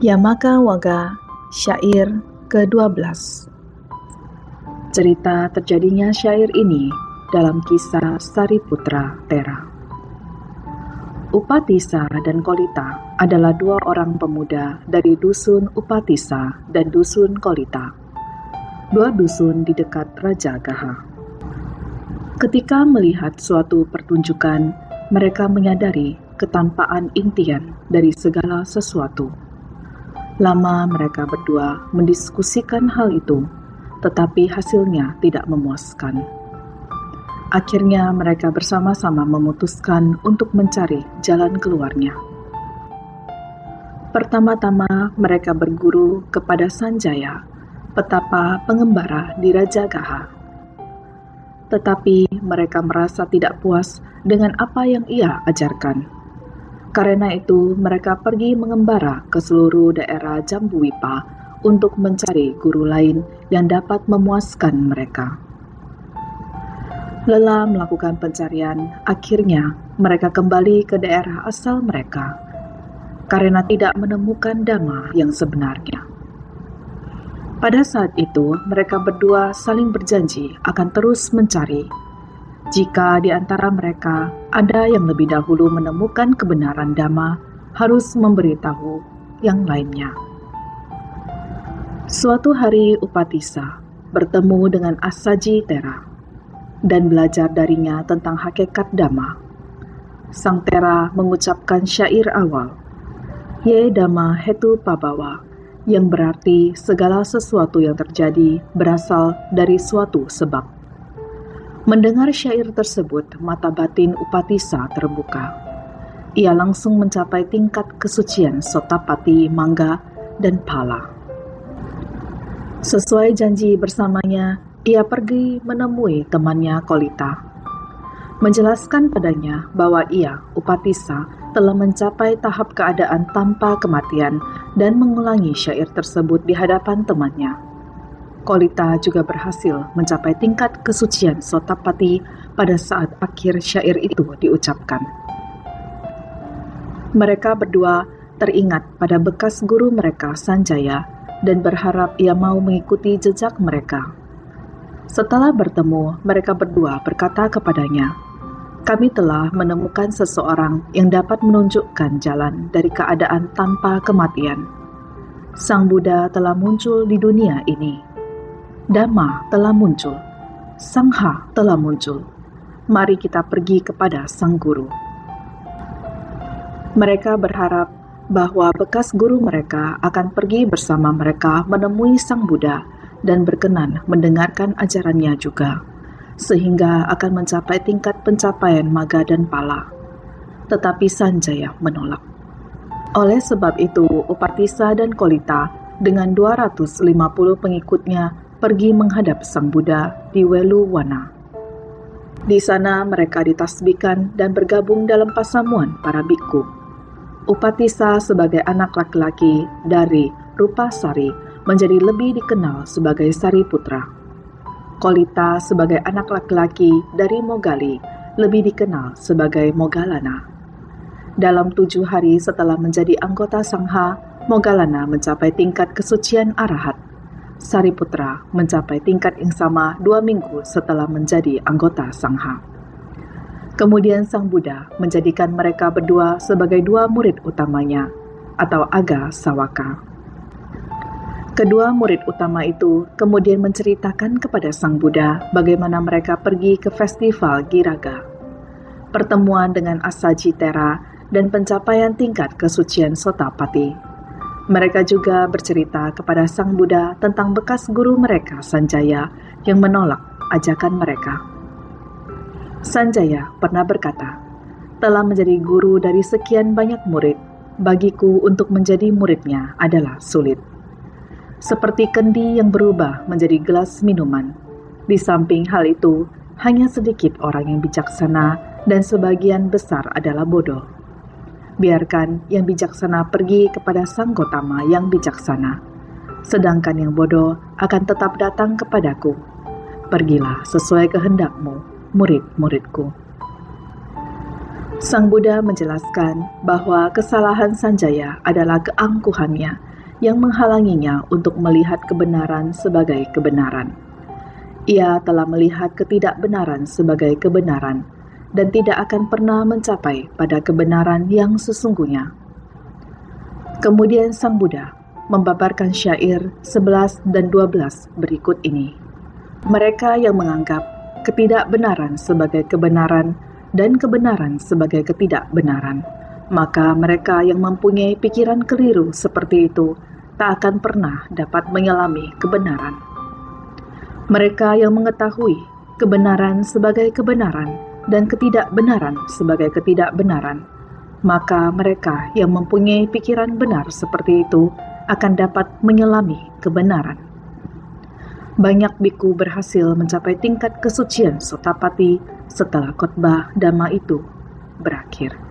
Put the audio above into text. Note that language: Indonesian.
Yamaka Waga, syair ke-12. Cerita terjadinya syair ini dalam kisah Sariputra Tera. Upatisa dan Kolita adalah dua orang pemuda dari dusun Upatisa dan dusun Kolita, dua dusun di dekat Raja Gaha. Ketika melihat suatu pertunjukan, mereka menyadari ketampaan intian dari segala sesuatu. Lama mereka berdua mendiskusikan hal itu, tetapi hasilnya tidak memuaskan. Akhirnya mereka bersama-sama memutuskan untuk mencari jalan keluarnya. Pertama-tama mereka berguru kepada Sanjaya, petapa pengembara di Raja Gaha. Tetapi mereka merasa tidak puas dengan apa yang ia ajarkan. Karena itu, mereka pergi mengembara ke seluruh daerah Jambuwipa untuk mencari guru lain yang dapat memuaskan mereka. Lelah melakukan pencarian, akhirnya mereka kembali ke daerah asal mereka, karena tidak menemukan dhamma yang sebenarnya. Pada saat itu, mereka berdua saling berjanji akan terus mencari. Jika di antara mereka ada yang lebih dahulu menemukan kebenaran dhamma, harus memberitahu yang lainnya. Suatu hari Upatisa bertemu dengan Asaji Tera dan belajar darinya tentang hakikat dhamma. Sang Tera mengucapkan syair awal, Ye Dhamma Hetu Pabawa, yang berarti segala sesuatu yang terjadi berasal dari suatu sebab. Mendengar syair tersebut, mata batin Upatisa terbuka. Ia langsung mencapai tingkat kesucian Sotapati, Mangga, dan Pala. Sesuai janji bersamanya, ia pergi menemui temannya Kolita, menjelaskan padanya bahwa ia, Upatisa, telah mencapai tahap keadaan tanpa kematian dan mengulangi syair tersebut di hadapan temannya. Kolita juga berhasil mencapai tingkat kesucian Sotapati pada saat akhir syair itu diucapkan. Mereka berdua teringat pada bekas guru mereka Sanjaya dan berharap ia mau mengikuti jejak mereka. Setelah bertemu, mereka berdua berkata kepadanya, "Kami telah menemukan seseorang yang dapat menunjukkan jalan dari keadaan tanpa kematian. Sang Buddha telah muncul di dunia ini. Dhamma telah muncul, Sangha telah muncul. Mari kita pergi kepada Sang Guru." Mereka berharap bahwa bekas guru mereka akan pergi bersama mereka menemui Sang Buddha dan berkenan mendengarkan ajarannya juga, sehingga akan mencapai tingkat pencapaian Magga dan Pala. Tetapi Sanjaya menolak. Oleh sebab itu, Upatisa dan Kolita dengan 250 pengikutnya pergi menghadap Sang Buddha di Weluwana. Di sana mereka ditasbihkan dan bergabung dalam pasamuan para bikku. Upatisa sebagai anak laki-laki dari Rupasari menjadi lebih dikenal sebagai Sariputra. Kolita sebagai anak laki-laki dari Mogali lebih dikenal sebagai Moggallana. Dalam 7 hari setelah menjadi anggota Sangha, Moggallana mencapai tingkat kesucian Arahat. Sariputra mencapai tingkat yang sama 2 minggu setelah menjadi anggota Sangha. Kemudian Sang Buddha menjadikan mereka berdua sebagai 2 murid utamanya, atau Aga Sawaka. Kedua murid utama itu kemudian menceritakan kepada Sang Buddha bagaimana mereka pergi ke festival Giraga, pertemuan dengan Asaji Tera, dan pencapaian tingkat kesucian Sotapati. Mereka juga bercerita kepada Sang Buddha tentang bekas guru mereka Sanjaya yang menolak ajakan mereka. Sanjaya pernah berkata, "Telah menjadi guru dari sekian banyak murid, bagiku untuk menjadi muridnya adalah sulit. Seperti kendi yang berubah menjadi gelas minuman. Di samping hal itu, hanya sedikit orang yang bijaksana dan sebagian besar adalah bodoh. Biarkan yang bijaksana pergi kepada Sang Gotama yang bijaksana, sedangkan yang bodoh akan tetap datang kepadaku. Pergilah sesuai kehendakmu, murid-muridku." Sang Buddha menjelaskan bahwa kesalahan Sanjaya adalah keangkuhannya yang menghalanginya untuk melihat kebenaran sebagai kebenaran. Ia telah melihat ketidakbenaran sebagai kebenaran dan tidak akan pernah mencapai pada kebenaran yang sesungguhnya. Kemudian Sang Buddha membabarkan syair 11 dan 12 berikut ini. Mereka yang menganggap ketidakbenaran sebagai kebenaran dan kebenaran sebagai ketidakbenaran, maka mereka yang mempunyai pikiran keliru seperti itu tak akan pernah dapat menyelami kebenaran. Mereka yang mengetahui kebenaran sebagai kebenaran dan ketidakbenaran sebagai ketidakbenaran, maka mereka yang mempunyai pikiran benar seperti itu akan dapat menyelami kebenaran. Banyak biku berhasil mencapai tingkat kesucian Sotapati setelah khotbah Dhamma itu berakhir.